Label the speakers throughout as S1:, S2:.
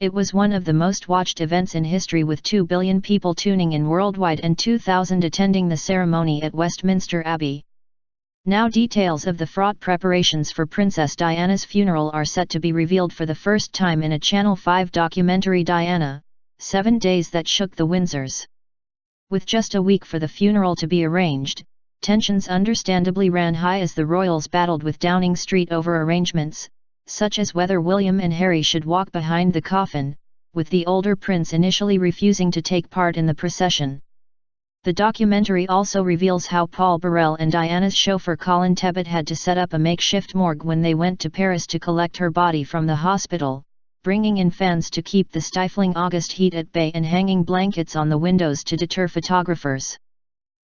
S1: It was one of the most watched events in history, with 2 billion people tuning in worldwide and 2,000 attending the ceremony at Westminster Abbey. Now details of the fraught preparations for Princess Diana's funeral are set to be revealed for the first time in a Channel 5 documentary, Diana, 7 Days That Shook the Windsors. With just a week for the funeral to be arranged, tensions understandably ran high as the royals battled with Downing Street over arrangements, such as whether William and Harry should walk behind the coffin, with the older prince initially refusing to take part in the procession. The documentary also reveals how Paul Burrell and Diana's chauffeur Colin Tebbit had to set up a makeshift morgue when they went to Paris to collect her body from the hospital, bringing in fans to keep the stifling August heat at bay and hanging blankets on the windows to deter photographers.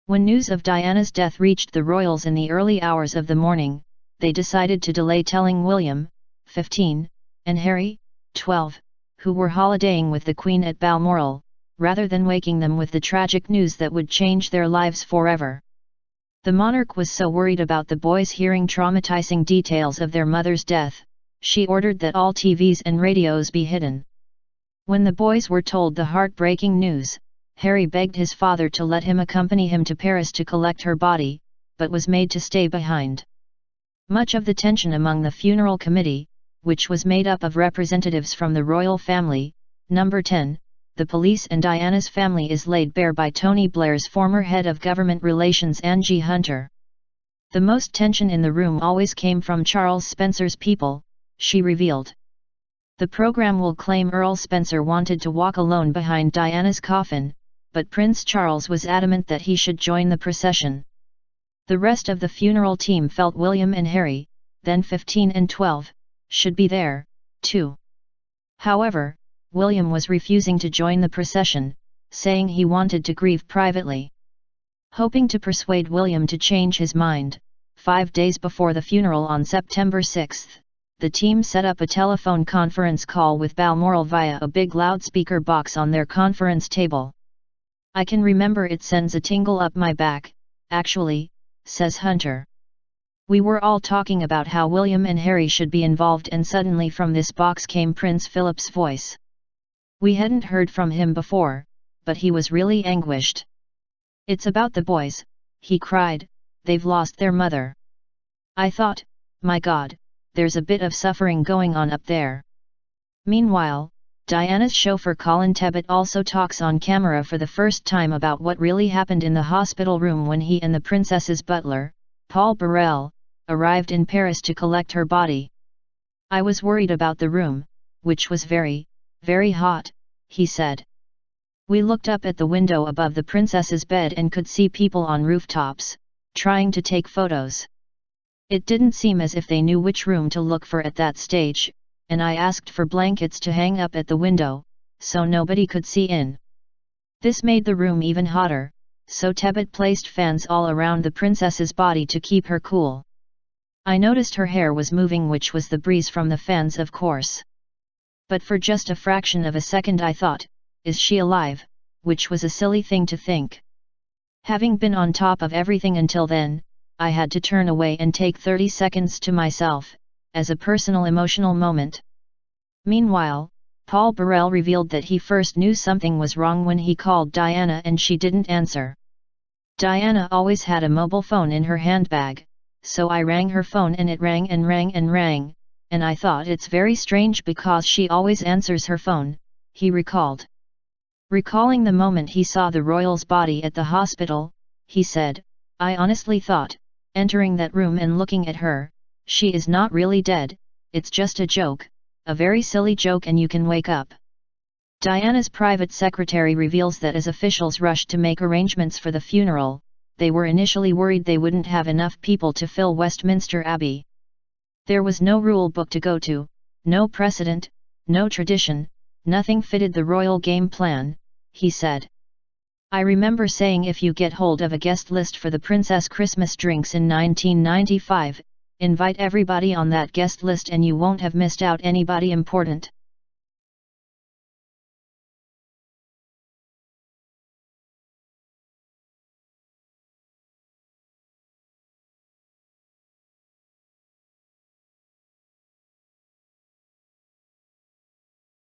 S1: When news of Diana's death reached the royals in the early hours of the morning, they decided to delay telling William, 15, and Harry, 12, who were holidaying with the Queen at Balmoral, rather than waking them with the tragic news that would change their lives forever. The monarch was so worried about the boys hearing traumatizing details of their mother's death, she ordered that all TVs and radios be hidden. When the boys were told the heartbreaking news, Harry begged his father to let him accompany him to Paris to collect her body, but was made to stay behind. Much of the tension among the funeral committee, which was made up of representatives from the royal family, number 10, the police and Diana's family, is laid bare by Tony Blair's former head of government relations, Angie Hunter. The most tension in the room always came from Charles Spencer's people, she revealed. The program will claim Earl Spencer wanted to walk alone behind Diana's coffin, but Prince Charles was adamant that he should join the procession. The rest of the funeral team felt William and Harry, then 15 and 12, should be there, too. However, William was refusing to join the procession, saying he wanted to grieve privately. Hoping to persuade William to change his mind, 5 days before the funeral on September 6, the team set up a telephone conference call with Balmoral via a big loudspeaker box on their conference table. "I can remember it sends a tingle up my back, actually," says Hunter. "We were all talking about how William and Harry should be involved, and suddenly from this box came Prince Philip's voice. We hadn't heard from him before, but he was really anguished. 'It's about the boys,' he cried, 'they've lost their mother.' I thought, my God, there's a bit of suffering going on up there." Meanwhile, Diana's chauffeur Colin Tebbit also talks on camera for the first time about what really happened in the hospital room when he and the princess's butler, Paul Burrell, arrived in Paris to collect her body. "I was worried about the room, which was very, very hot," he said. "We looked up at the window above the princess's bed and could see people on rooftops, trying to take photos. It didn't seem as if they knew which room to look for at that stage, and I asked for blankets to hang up at the window, so nobody could see in. This made the room even hotter, so Tebbit placed fans all around the princess's body to keep her cool. I noticed her hair was moving, which was the breeze from the fans, of course. But for just a fraction of a second I thought, is she alive, which was a silly thing to think. Having been on top of everything until then, I had to turn away and take 30 seconds to myself, as a personal emotional moment." Meanwhile, Paul Burrell revealed that he first knew something was wrong when he called Diana and she didn't answer. "Diana always had a mobile phone in her handbag, so I rang her phone and it rang and rang and rang, and I thought it's very strange because she always answers her phone," he recalled. Recalling the moment he saw the royal's body at the hospital, he said, "I honestly thought, entering that room and looking at her, she is not really dead, it's just a joke, a very silly joke, and you can wake up." Diana's private secretary reveals that as officials rushed to make arrangements for the funeral, they were initially worried they wouldn't have enough people to fill Westminster Abbey. "There was no rule book to go to, no precedent, no tradition, nothing fitted the royal game plan," he said. "I remember saying if you get hold of a guest list for the Princess Christmas drinks in 1995, invite everybody on that guest list and you won't have missed out anybody important."